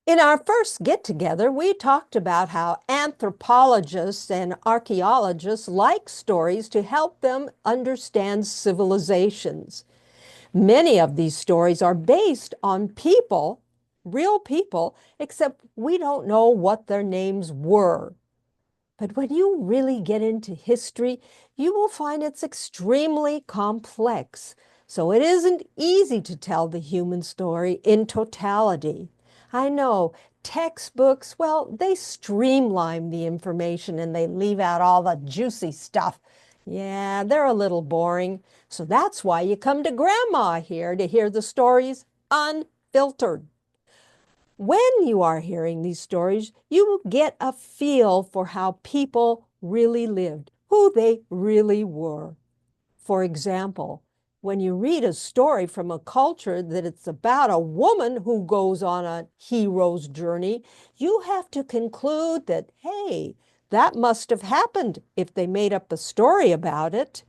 In our first get-together, we talked about how anthropologists and archaeologists like stories to help them understand civilizations. Many of these stories are based on people, real people, except we don't know what their names were. But when you really get into history, you will find it's extremely complex. So it isn't easy to tell the human story in totality. I know textbooks, well, they streamline the information and they leave out all the juicy stuff. Yeah, they're a little boring. So that's why you come to Grandma here to hear the stories unfiltered. When you are hearing these stories, you will get a feel for how people really lived, who they really were. For example, when you read a story from a culture that it's about a woman who goes on a hero's journey, you have to conclude that, hey, that must have happened if they made up a story about it.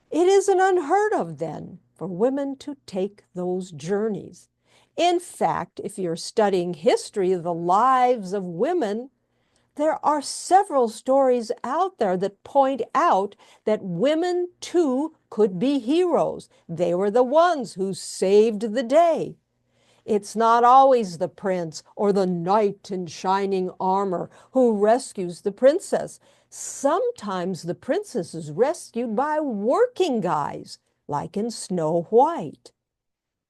It isn't unheard of then for women to take those journeys. In fact, if you're studying history of the lives of women, there are several stories out there that point out that women too could be heroes. They were the ones who saved the day. It's not always the prince or the knight in shining armor who rescues the princess. Sometimes the princess is rescued by working guys, like in Snow White.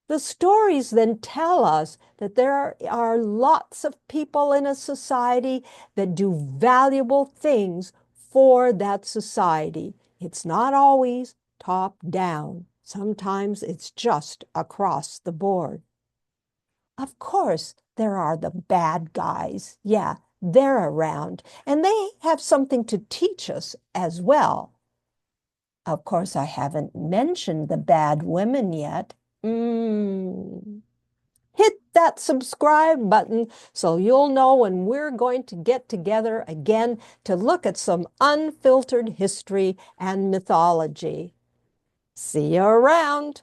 The stories then tell us that there are lots of people in a society that do valuable things for that society. It's not always top down. Sometimes it's just across the board. Of course, there are the bad guys. Yeah, they're around, and they have something to teach us as well. Of course, I haven't mentioned the bad women yet. Hit that subscribe button so you'll know when we're going to get together again to look at some unfiltered history and mythology. See you around.